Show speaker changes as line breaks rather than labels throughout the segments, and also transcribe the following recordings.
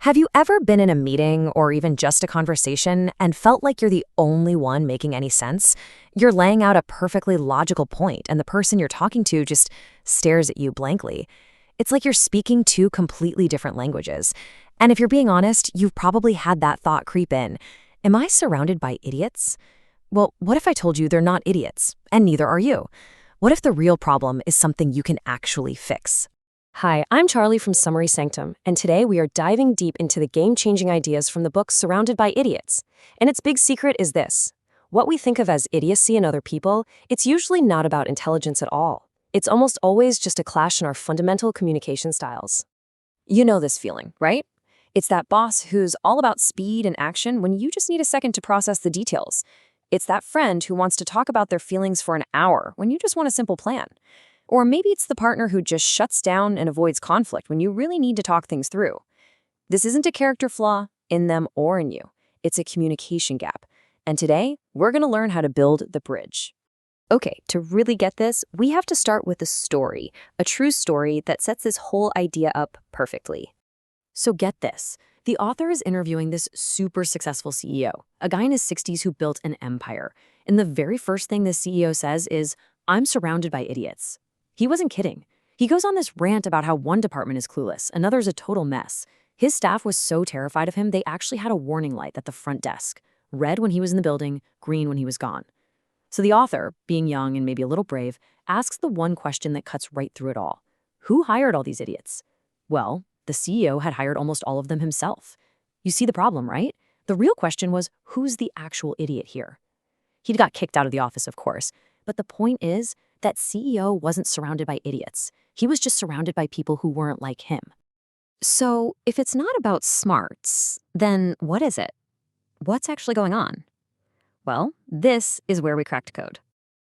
Have you ever been in a meeting or even just a conversation and felt like you're the only one making any sense? You're laying out a perfectly logical point, and the person you're talking to just stares at you blankly. It's like you're speaking two completely different languages. And if you're being honest, you've probably had that thought creep in. Am I surrounded by idiots? Well, what if I told you they're not idiots, and neither are you? What if the real problem is something you can actually fix?
Hi, I'm Charlie from Summary Sanctum, and today we are diving deep into the game-changing ideas from the book Surrounded by Idiots. And its big secret is this. What we think of as idiocy in other people, it's usually not about intelligence at all. It's almost always just a clash in our fundamental communication styles. You know this feeling, right? It's that boss who's all about speed and action when you just need a second to process the details. It's that friend who wants to talk about their feelings for an hour when you just want a simple plan. Or maybe it's the partner who just shuts down and avoids conflict when you really need to talk things through. This isn't a character flaw in them or in you. It's a communication gap. And today, we're going to learn how to build the bridge. Okay, to really get this, we have to start with a story, a true story that sets this whole idea up perfectly. So get this. The author is interviewing this super successful CEO, a guy in his 60s who built an empire. And the very first thing the CEO says is, "I'm surrounded by idiots." He wasn't kidding. He goes on this rant about how one department is clueless, another's a total mess. His staff was so terrified of him, they actually had a warning light at the front desk. Red when he was in the building, green when he was gone. So the author, being young and maybe a little brave, asks the one question that cuts right through it all. Who hired all these idiots? Well, the CEO had hired almost all of them himself. You see the problem, right? The real question was, who's the actual idiot here? He'd got kicked out of the office, of course. But the point is, that CEO wasn't surrounded by idiots. He was just surrounded by people who weren't like him. So, if it's not about smarts, then what is it? What's actually going on? Well, this is where we cracked code.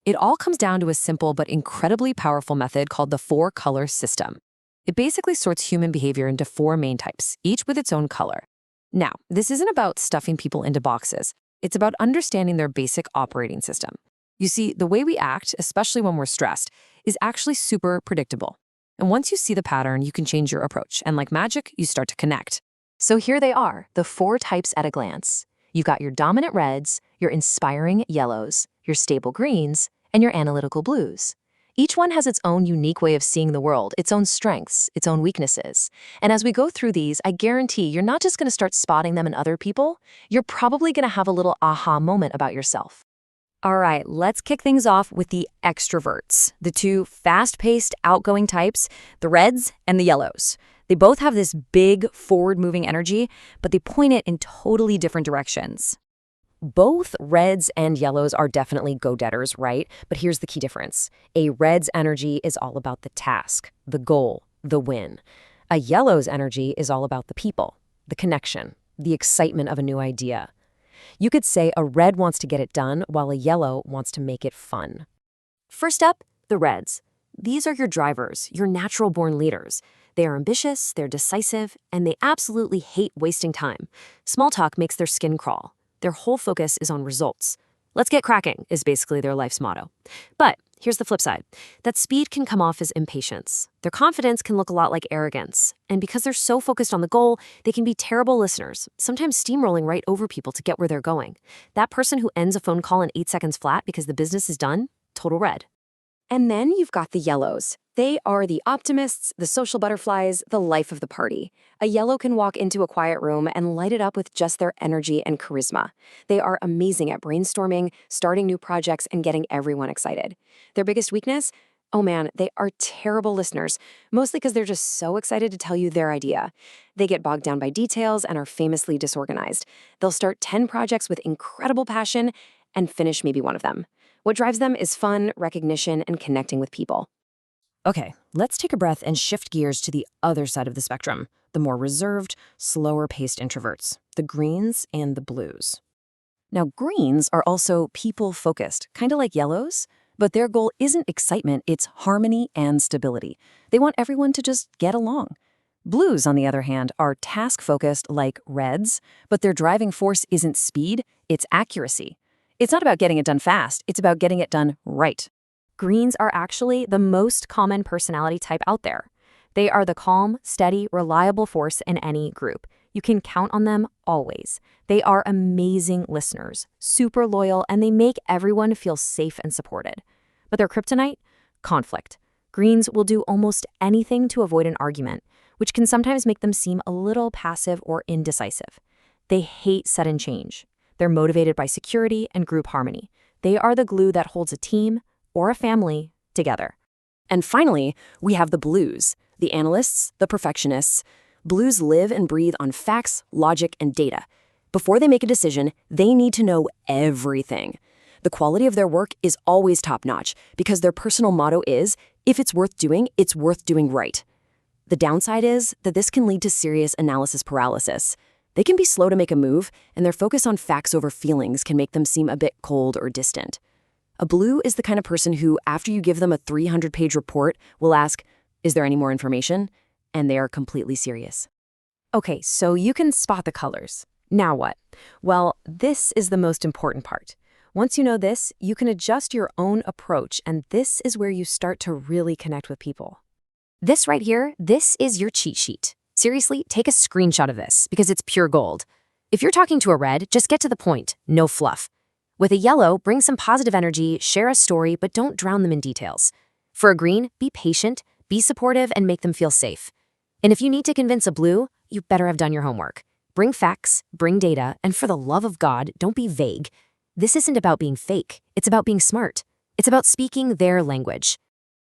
It all comes down to a simple but incredibly powerful method called the four-color system. It basically sorts human behavior into four main types, each with its own color. Now, this isn't about stuffing people into boxes. It's about understanding their basic operating system. You see, the way we act, especially when we're stressed, is actually super predictable. And once you see the pattern, you can change your approach. And like magic, you start to connect. So here they are, the four types at a glance. You've got your dominant reds, your inspiring yellows, your stable greens, and your analytical blues. Each one has its own unique way of seeing the world, its own strengths, its own weaknesses. And as we go through these, I guarantee you're not just going to start spotting them in other people, you're probably going to have a little aha moment about yourself. All right, let's kick things off with the extroverts, the two fast-paced, outgoing types, the reds and the yellows. They both have this big, forward-moving energy, but they point it in totally different directions. Both reds and yellows are definitely go-getters, right? But here's the key difference. A red's energy is all about the task, the goal, the win. A yellow's energy is all about the people, the connection, the excitement of a new idea. You could say a red wants to get it done while a yellow wants to make it fun. First up, the reds. These are your drivers, your natural-born leaders. They are ambitious, they're decisive, and they absolutely hate wasting time. Small talk makes their skin crawl. Their whole focus is on results. Let's get cracking is basically their life's motto. But here's the flip side. That speed can come off as impatience. Their confidence can look a lot like arrogance. And because they're so focused on the goal, they can be terrible listeners, sometimes steamrolling right over people to get where they're going. That person who ends a phone call in 8 seconds flat because the business is done, total red. And then you've got the yellows. They are the optimists, the social butterflies, the life of the party. A yellow can walk into a quiet room and light it up with just their energy and charisma. They are amazing at brainstorming, starting new projects, and getting everyone excited. Their biggest weakness? Oh man, they are terrible listeners, mostly because they're just so excited to tell you their idea. They get bogged down by details and are famously disorganized. They'll start 10 projects with incredible passion and finish maybe one of them. What drives them is fun, recognition, and connecting with people. Okay, let's take a breath and shift gears to the other side of the spectrum, the more reserved, slower-paced introverts, the greens and the blues. Now, greens are also people-focused, kind of like yellows, but their goal isn't excitement, it's harmony and stability. They want everyone to just get along. Blues, on the other hand, are task-focused like reds, but their driving force isn't speed, it's accuracy. It's not about getting it done fast, it's about getting it done right. Greens are actually the most common personality type out there. They are the calm, steady, reliable force in any group.
You can count on them always. They are amazing listeners, super loyal, and they make everyone feel safe and supported. But their kryptonite? Conflict. Greens will do almost anything to avoid an argument, which can sometimes make them seem a little passive or indecisive. They hate sudden change. They're motivated by security and group harmony. They are the glue that holds a team or a family together.
And finally, we have the blues, the analysts, the perfectionists. Blues live and breathe on facts, logic, and data. Before they make a decision, they need to know everything. The quality of their work is always top-notch because their personal motto is, if it's worth doing right. The downside is that this can lead to serious analysis paralysis. They can be slow to make a move, and their focus on facts over feelings can make them seem a bit cold or distant. A blue is the kind of person who, after you give them a 300-page report, will ask, is there any more information? And they are completely serious.
Okay, so you can spot the colors. Now what? Well, this is the most important part. Once you know this, you can adjust your own approach, and this is where you start to really connect with people.
This right here, this is your cheat sheet. Seriously, take a screenshot of this because it's pure gold. If you're talking to a red, just get to the point, no fluff. With a yellow, bring some positive energy, share a story, but don't drown them in details. For a green, be patient, be supportive, and make them feel safe. And if you need to convince a blue, you better have done your homework. Bring facts, bring data, and for the love of God, don't be vague. This isn't about being fake. It's about being smart. It's about speaking their language.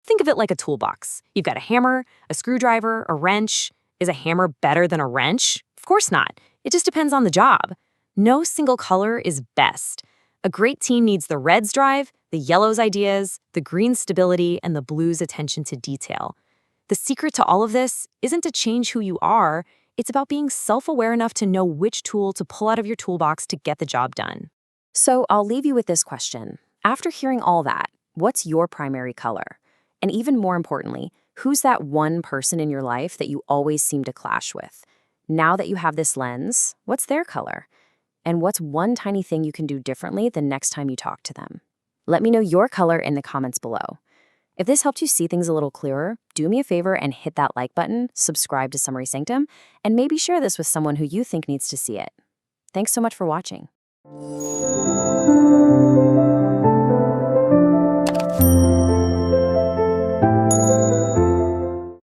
Think of it like a toolbox. You've got a hammer, a screwdriver, a wrench. Is a hammer better than a wrench? Of course not. It just depends on the job. No single color is best. A great team needs the red's drive, the yellow's ideas, the green's stability, and the blue's attention to detail. The secret to all of this isn't to change who you are. It's about being self-aware enough to know which tool to pull out of your toolbox to get the job done. So I'll leave you with this question. After hearing all that, what's your primary color? And even more importantly, who's that one person in your life that you always seem to clash with? Now that you have this lens, what's their color? And what's one tiny thing you can do differently the next time you talk to them? Let me know your color in the comments below. If this helped you see things a little clearer, do me a favor and hit that like button, subscribe to Summary Sanctum, and maybe share this with someone who you think needs to see it. Thanks so much for watching.